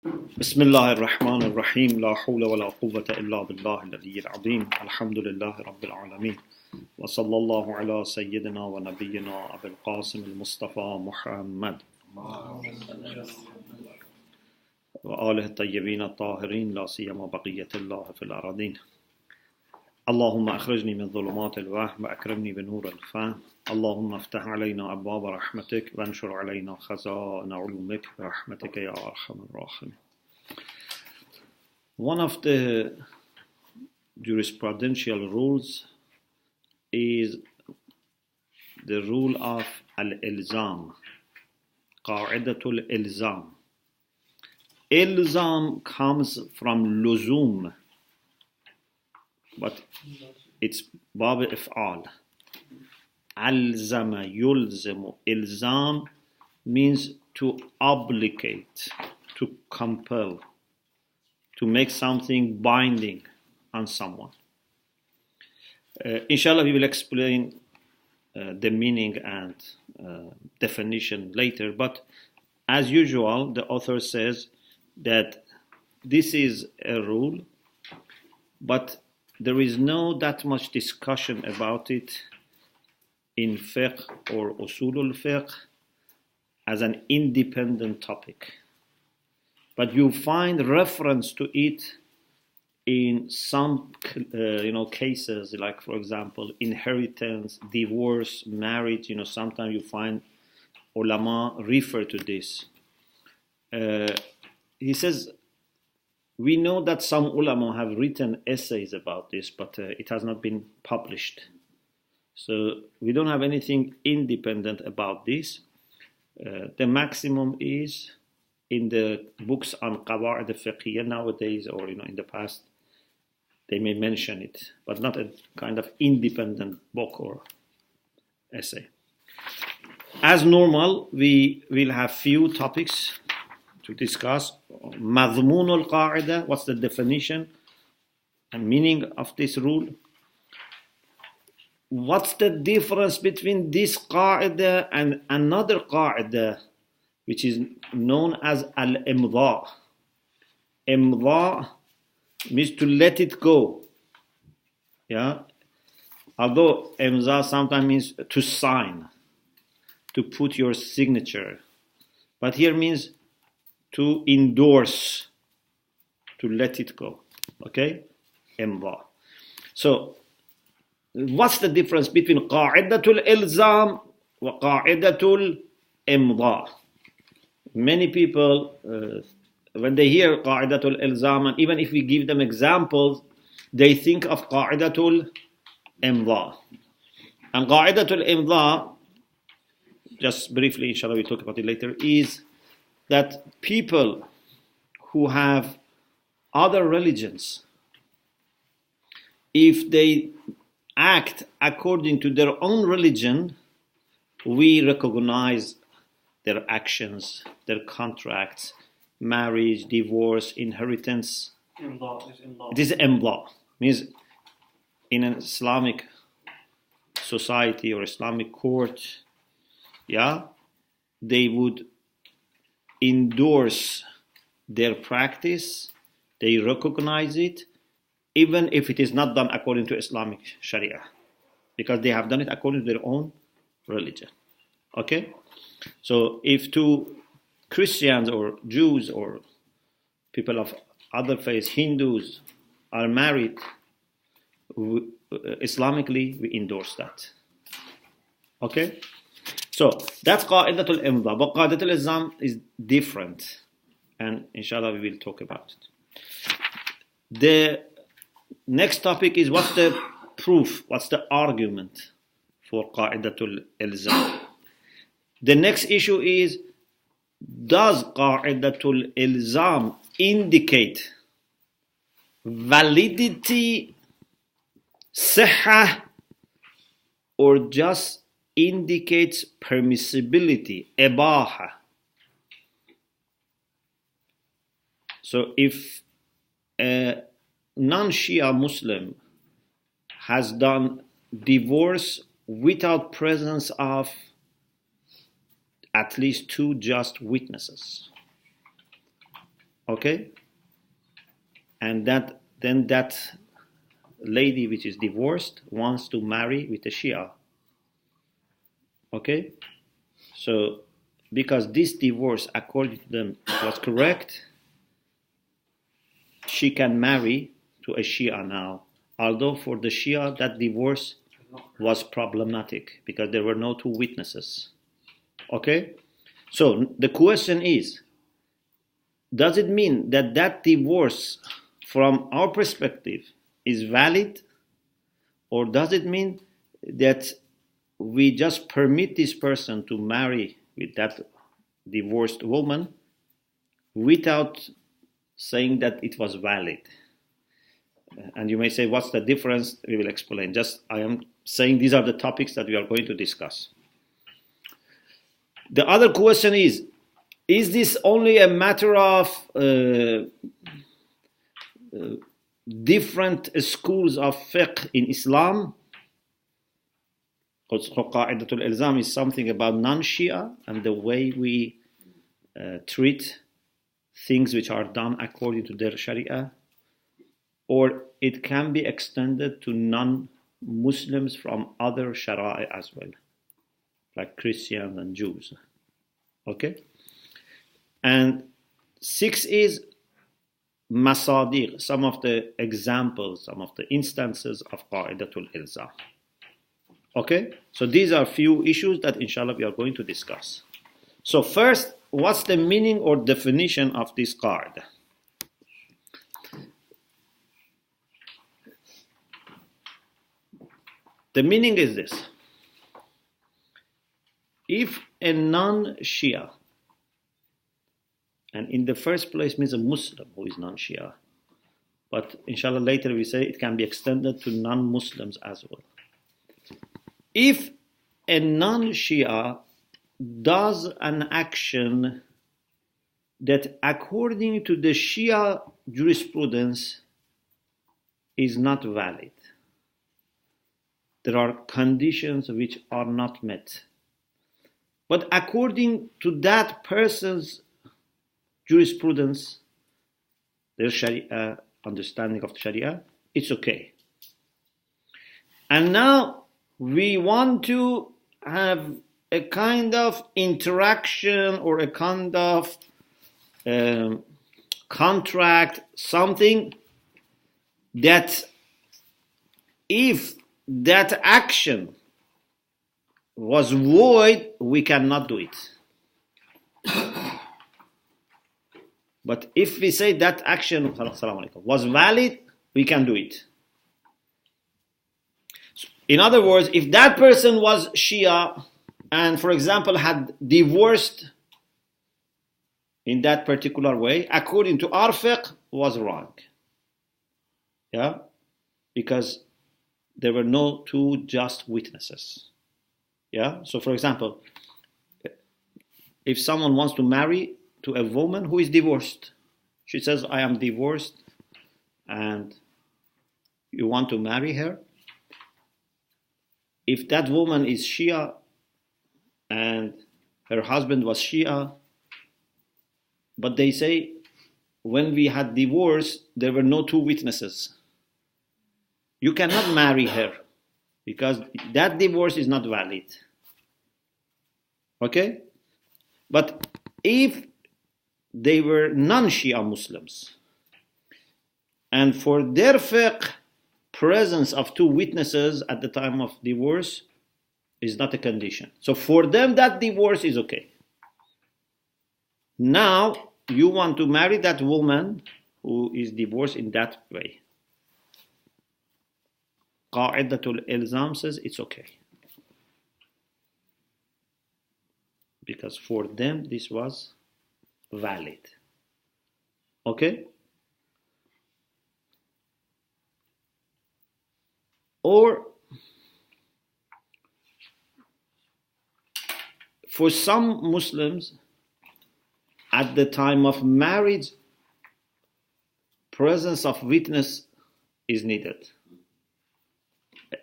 بسم الله الرحمن الرحيم لا حول ولا قوة إلا بالله العلي العظيم الحمد لله رب العالمين وصلى الله على سيدنا ونبينا أبي القاسم المصطفى محمد وآله الطيبين الطاهرين لا سيما بقية الله في الأراضين اللهم أخرجني من ظلمات الوهم وأكرمني بنور الفهم اللهم افتح علينا أبواب رحمتك وانشر علينا خزائن علومك برحمتك يا أرحم الراحمين. One of the jurisprudential rules is the rule of al-Ilzaam, قاعده الالزام. Ilzam comes from luzum, but it's bab if'al. Alzama yulzimu. Ilzam means to obligate, to compel, to make something binding on someone. Inshallah, we will explain the meaning and definition later, but as usual, the author says that this is a rule, but there is no that much discussion about it in fiqh or usulul fiqh as an independent topic. But you find reference to it in some cases, like for example, inheritance, divorce, marriage. Sometimes you find ulama refer to this. He says, we know that some ulama have written essays about this, but it has not been published. So we don't have anything independent about this. The maximum is in the books on قواعد الفقهية nowadays, or in the past, they may mention it, but not a kind of independent book or essay. As normal, we will have few topics to discuss. مضمون القاعدة, what's the definition and meaning of this rule? What's the difference between this qaida and another qaida, which is known as al-imdha? Imdha means to let it go. Yeah. Although imdha sometimes means to sign, to put your signature, but here means to endorse, to let it go. Okay? Imdha. So, what's the difference between qa'idatul ilzam wa qa'idatul imdha? Many people, when they hear qa'idatul ilzam, and even if we give them examples, they think of qa'idatul imdha. And qa'idatul imdha, just briefly, inshallah, we'll talk about it later, is that people who have other religions, if they act according to their own religion, we recognize their actions, their contracts, marriage, divorce, inheritance. It is imdha. Means in an Islamic society or Islamic court, they would endorse their practice, they recognize it, even if it is not done according to Islamic Sharia, because they have done it according to their own religion. Okay? So if two Christians or Jews or people of other faiths, Hindus, are married, Islamically, we endorse that. Okay? So that's qa'idatul imdha, but qa'idatul ilzam is different, and inshallah we will talk about it. The next topic is what's the proof, what's the argument for qa'idatul ilzam. The next issue is, does qa'idatul ilzam indicate validity, sihha, or just indicates permissibility, ibaha? So if a non-Shia Muslim has done divorce without presence of at least two just witnesses, Okay? And then that lady which is divorced wants to marry with a Shia. Okay? So, because this divorce, according to them, was correct, she can marry to a Shia now. Although for the Shia, that divorce was problematic because there were no two witnesses. Okay? So, the question is, does it mean that that divorce, from our perspective, is valid? Or does it mean that we just permit this person to marry with that divorced woman without saying that it was valid? And you may say, what's the difference? We will explain. Just I am saying these are the topics that we are going to discuss. The other question is this only a matter of different schools of fiqh in Islam? قاعده al-Ilzaam is something about non-Shia and the way we treat things which are done according to their Sharia, or it can be extended to non-Muslims from other Sharia as well, like Christians and Jews. Okay? And 6 is masadiq, some of the examples, some of the instances of qaidatul ilzam. Okay? So these are few issues that inshallah we are going to discuss. So first, what's the meaning or definition of this qaida? The meaning is this. If a non-Shia, and in the first place means a Muslim who is non-Shia, but inshallah later we say it can be extended to non-Muslims as well. If a non-Shia does an action that according to the Shia jurisprudence is not valid, there are conditions which are not met, but according to that person's jurisprudence, their Sharia, understanding of the Sharia, it's okay. And now we want to have a kind of interaction or a kind of contract, something that if that action was void, we cannot do it. But if we say that action was valid, we can do it. In other words, if that person was Shia and, for example, had divorced in that particular way, according to our fiqh, was wrong. Yeah? Because there were no two just witnesses. Yeah? So, for example, if someone wants to marry to a woman who is divorced, she says, I am divorced, and you want to marry her. If that woman is Shia and her husband was Shia, but they say, when we had divorce, there were no two witnesses. You cannot marry her because that divorce is not valid. Okay? But if they were non-Shia Muslims, and for their fiqh, presence of two witnesses at the time of divorce is not a condition. So for them, that divorce is okay. Now, you want to marry that woman who is divorced in that way. Qaidatul Ilzaam says it's okay. Because for them, this was valid. Okay? Or for some Muslims, at the time of marriage, presence of witness is needed.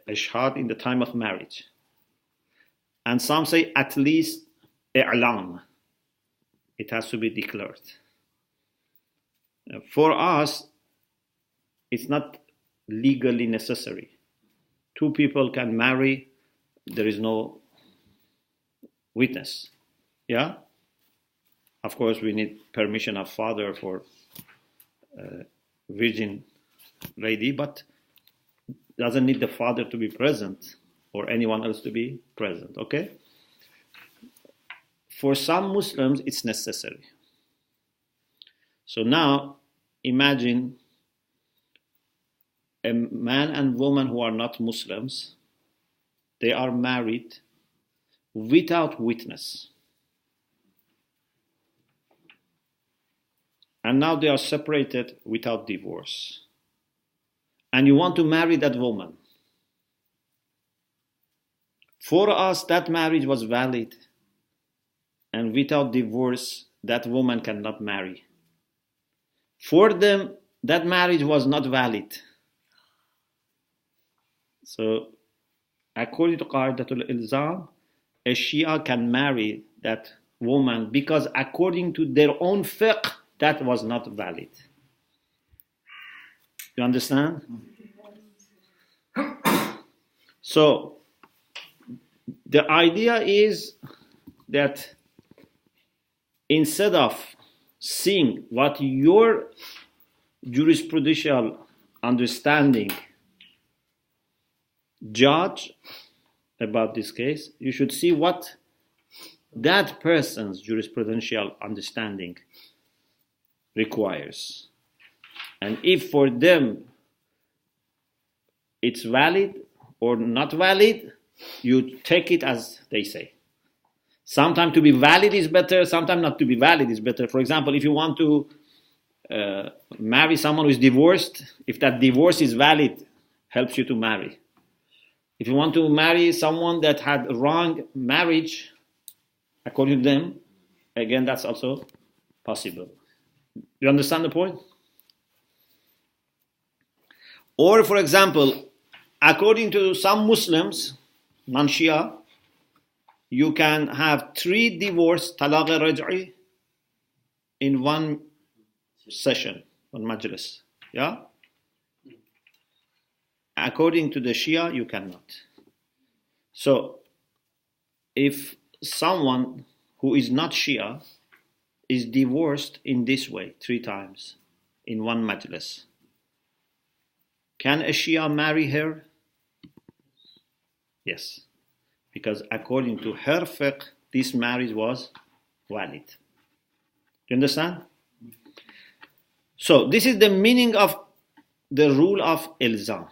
Ishhad in the time of marriage. And some say at least i'lam. It has to be declared. For us, it's not legally necessary. Two people can marry, there is no witness. Yeah? Of course, we need permission of father for virgin lady, but doesn't need the father to be present or anyone else to be present, okay? For some Muslims, it's necessary. So now, imagine a man and woman who are not Muslims, they are married without witness. And now they are separated without divorce. And you want to marry that woman. For us, that marriage was valid. And without divorce, that woman cannot marry. For them, that marriage was not valid. So, according to قاعده al-Ilzaam, a Shia can marry that woman because according to their own fiqh, that was not valid. You understand? So, the idea is that instead of seeing what your jurisprudential understanding judge about this case, you should see what that person's jurisprudential understanding requires. And if for them it's valid or not valid, you take it as they say. Sometimes to be valid is better, sometimes not to be valid is better. For example, if you want to marry someone who is divorced, if that divorce is valid, helps you to marry. If you want to marry someone that had a wrong marriage, according to them, again, that's also possible. You understand the point? Or, for example, according to some Muslims, non-Shia, you can have 3 divorce, talaq raj'i, in one session, one majlis. Yeah? According to the Shia, you cannot. So, if someone who is not Shia is divorced in this way 3 times in one majlis, can a Shia marry her? Yes. Because according to her fiqh, this marriage was valid. Do you understand? So, this is the meaning of the rule of Ilzaam.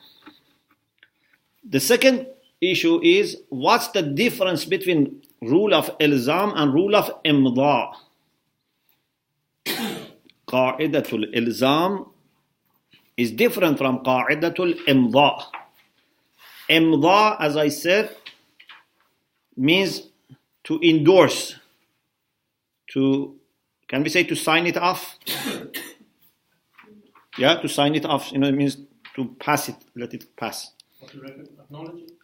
The second issue is, what's the difference between rule of Ilzaam and rule of Imda? Qa'idatul Ilzaam is different from Qa'idatul Imda. Imda, as I said, means to endorse, can we say to sign it off? Yeah, to sign it off, it means to pass it, let it pass.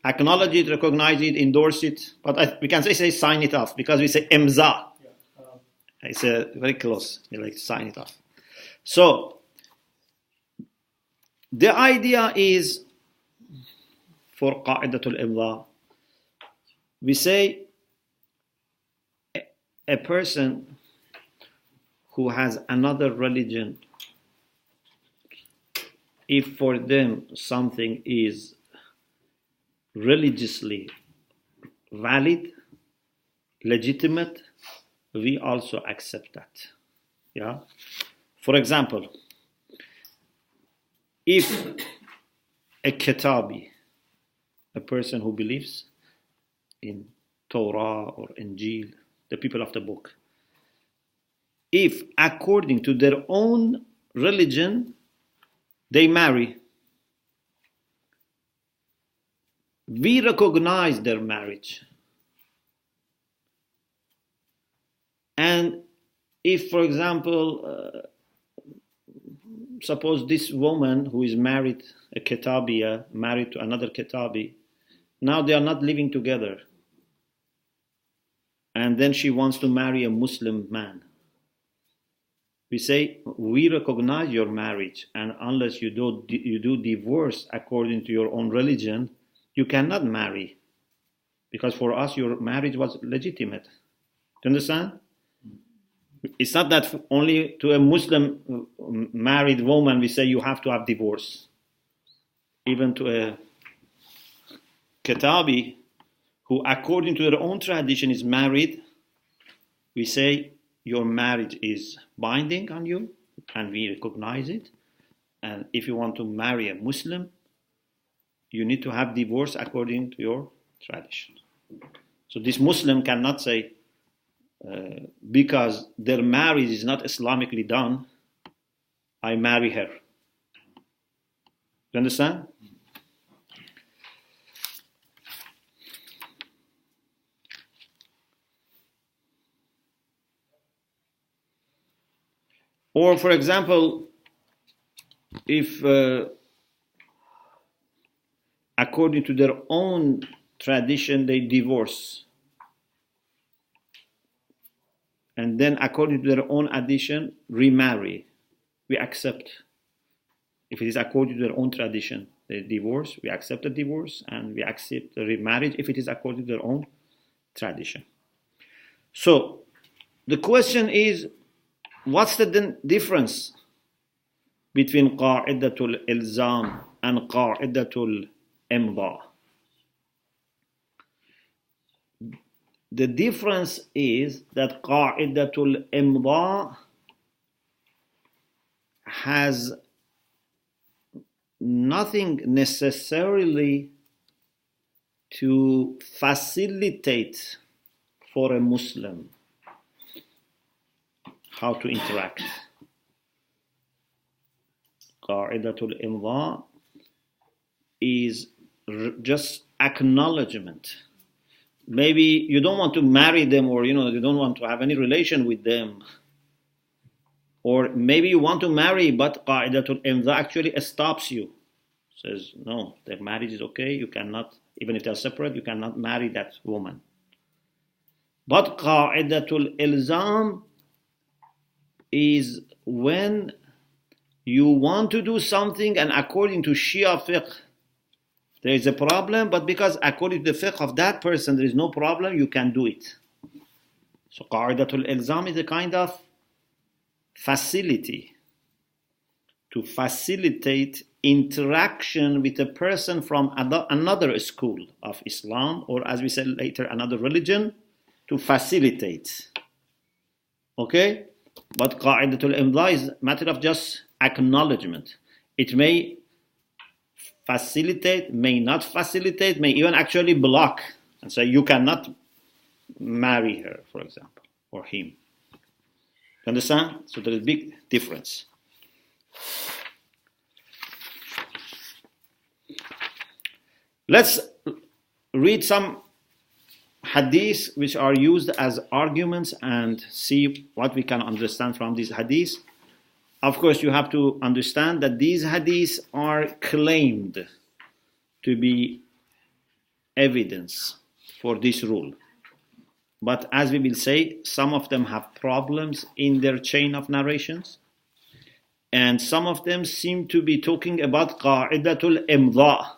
Acknowledge it, recognize it, endorse it. But we can say sign it off because we say imza. It's very close. You like to sign it off. So the idea is for qa'idatul imza, we say a person who has another religion, if for them something is religiously valid, legitimate, we also accept that. Yeah. For example, if a Kitabi, a person who believes in Torah or Injil, the people of the book, if according to their own religion they marry, we recognize their marriage. And if, for example, suppose this woman who is married, a Kitabiya, married to another Kitabi, now they are not living together. And then she wants to marry a Muslim man. we say, we recognize your marriage, and unless you do divorce according to your own religion, you cannot marry. Because for us, your marriage was legitimate. Do you understand? It's not that only to a Muslim married woman we say you have to have divorce. Even to a Kitabi, who according to their own tradition is married, we say your marriage is binding on you and we recognize it. And if you want to marry a Muslim, you need to have divorce according to your tradition. So this Muslim cannot say, because their marriage is not Islamically done, I marry her. You understand? Or, for example, if according to their own tradition they divorce, and then according to their own addition remarry, we accept. If it is according to their own tradition they divorce, we accept the divorce and we accept the remarriage if it is according to their own tradition. So the question is, what's the difference between قاعده الالزام and قاعده الامضاء? The difference is that قاعده الامضاء has nothing necessarily to facilitate for a Muslim how to interact. قاعدة الإمضاء is just acknowledgement. Maybe you don't want to marry them, or you don't want to have any relation with them. Or maybe you want to marry, but قاعدة الإمضاء actually stops you. Says, no, the marriage is okay, you cannot, even if they're separate, you cannot marry that woman. But قاعدة الإلزام is when you want to do something and according to Shia fiqh there is a problem, but because according to the fiqh of that person there is no problem, you can do it. So Qa'idatu al-Ilzam is a kind of facility to facilitate interaction with a person from another school of Islam, or as we said later, another religion, to facilitate. Okay? But Qa'idatul Imla is a matter of just acknowledgement. It may facilitate, may not facilitate, may even actually block and say you cannot marry her, for example, or him. You understand? So there is a big difference. Let's read some hadiths which are used as arguments and see what we can understand from these hadiths. Of course, you have to understand that these hadiths are claimed to be evidence for this rule. But as we will say, some of them have problems in their chain of narrations, and some of them seem to be talking about qa'idatul imdha,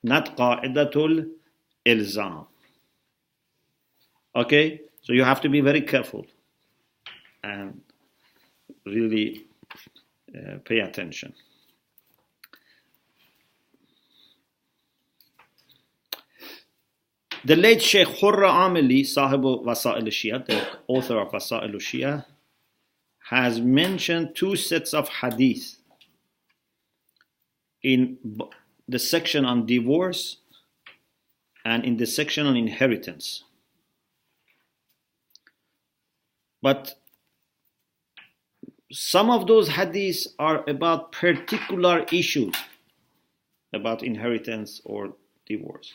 not qa'idatul ilzam. Okay, so you have to be very careful and really pay attention. The late Sheikh Hurra Amili, Sahibu Wasa'il al-Shia, the author of Wasa'il al-Shia, has mentioned two sets of hadith in the section on divorce and in the section on inheritance. But some of those hadiths are about particular issues about inheritance or divorce.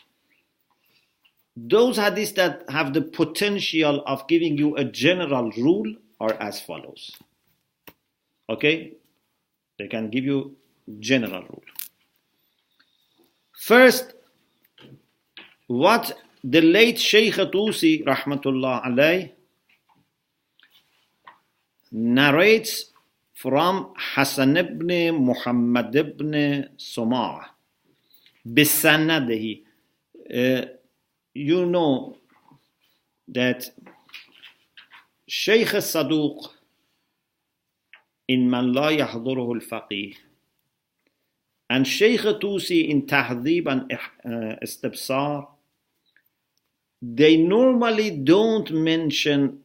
Those hadiths that have the potential of giving you a general rule are as follows. Okay? They can give you general rule. First, what the late Sheikh Tusi, rahmatullah alayh, narrates from Hassan ibn Muhammad ibn Sumah. بِسَنَدِهِ. You know that Sheikh Saduq in Man La Yahduruhu al-Faqih and Sheikh Tusi in Tahdhib and Istibsar, they normally don't mention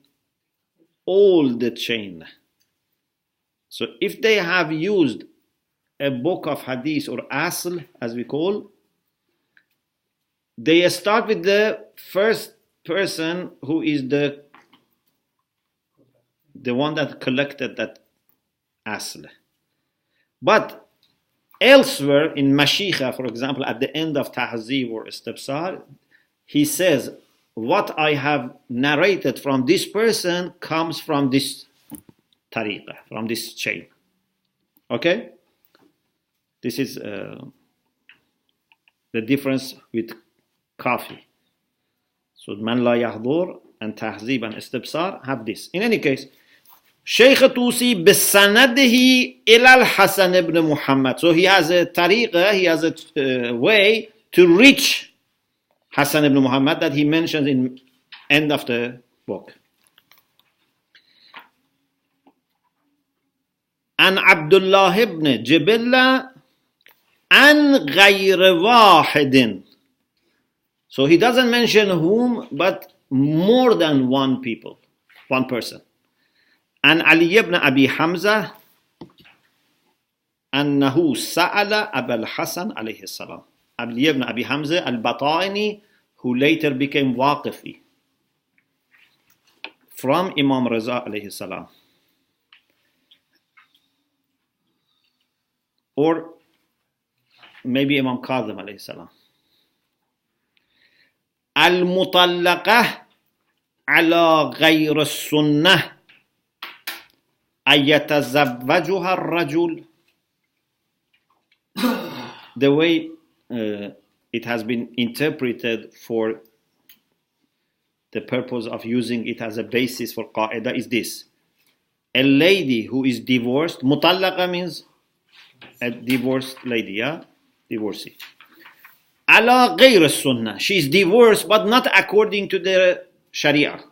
all the chain. So if they have used a book of hadith or asl, as we call, they start with the first person who is the one that collected that asl. But elsewhere in Mashikha, for example, at the end of Tahzib or Istibsar, he says, what I have narrated from this person comes from this tariqah, from this chain. Okay? This is the difference with Kafi. So Man La Yahdur and Tahzib and Istibsar have this. In any case, Sheikh Tusi bisanadihi ila al-Hasan ibn Muhammad. So he has a tariqah, he has a way to reach Hassan ibn Muhammad that he mentions in end of the book. And Abdullah ibn Jibilla and غير واحد. So he doesn't mention whom, but more than one person. And Ali ibn Abi Hamza أنه سأل أبا الحسن عليه السلام. Ali ibn Abi Hamza al-Bata'ini, who later became Waqifi, from Imam Raza alayhi salam. Or maybe Imam Kazim alayhi salam. Al-Mutallaqah ala ghayr as-sunnah ayatazawwajuha ar-rajul. The way it has been interpreted for the purpose of using it as a basis for qaida is this: a lady who is divorced, mutallaqa means a divorced lady, yeah, divorcee. Ala ghayr sunnah, she is divorced but not according to the Sharia.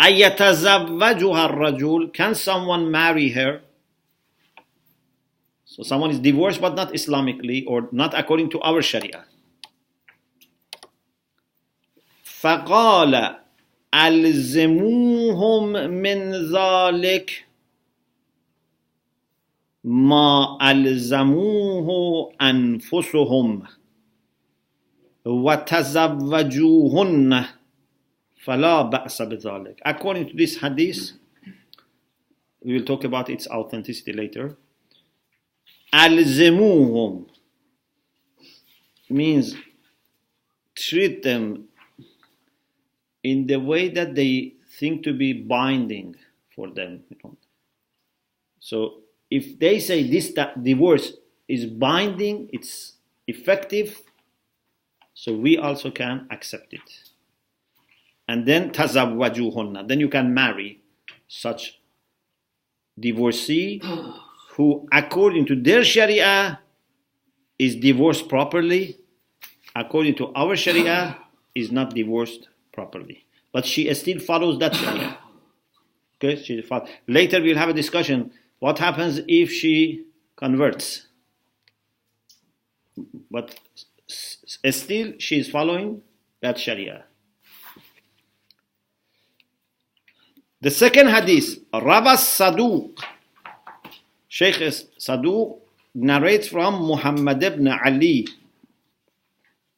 Ayatazawwajuha ar-rajul, can someone marry her? So someone is divorced but not Islamically or not according to our Sharia. فَقَالَ أَلْزِمُوهُمْ مِنْ ذَلِكَ مَا أَلْزَمُوهُ أَنفُسُهُمْ وَتَزَوَّجُوهُنَّ فَلَا بَأْسَ بِذَلِكَ. According to this hadith, we will talk about its authenticity later. Alzimuhum means treat them in the way that they think to be binding for them. So if they say this divorce is binding, it's effective, so we also can accept it. And then tazawwajuhunna, then you can marry such divorcee who, according to their Sharia, is divorced properly. According to our Sharia, is not divorced properly. But she still follows that Sharia. Okay? Later we'll have a discussion. What happens if she converts? But still she is following that Sharia. The second hadith, Rabas Saduq. Sheikh Saduq narrates from Muhammad ibn Ali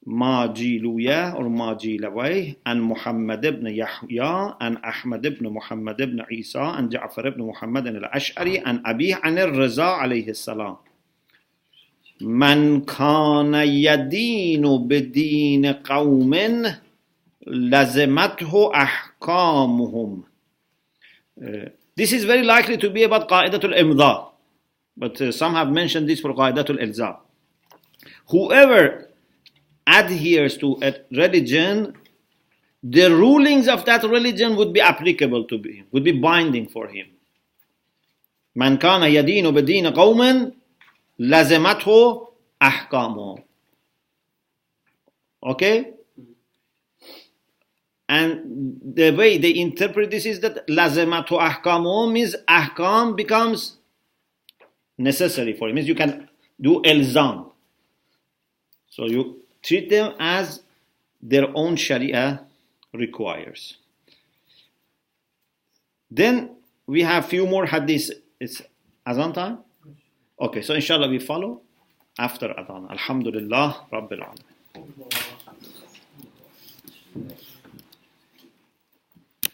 Majiluyah or Majilaway and Muhammad ibn Yahya and Ahmad ibn Muhammad ibn Isa and Ja'far ibn Muhammad al-Ash'ari and Abi an al-Raza alayhi salam. Man kana yadinu bidin qawmin lazimathu ahkamuhum. This is very likely to be about Qaidatul Imda. But some have mentioned this for Qaidatul Ilzaam. Whoever adheres to a religion, the rulings of that religion would be applicable to him, would be binding for him. من كان يدين بدين قوم لزمته أحكامه. Okay? And the way they interpret this is that لزمته أحكامه means ahkam becomes necessary for it. It means you can do ilzam. So you treat them as their own sharia requires. Then we have few more hadiths. It's azan time? Okay, so inshallah we follow after adhan. Alhamdulillah Rabbil Alamin.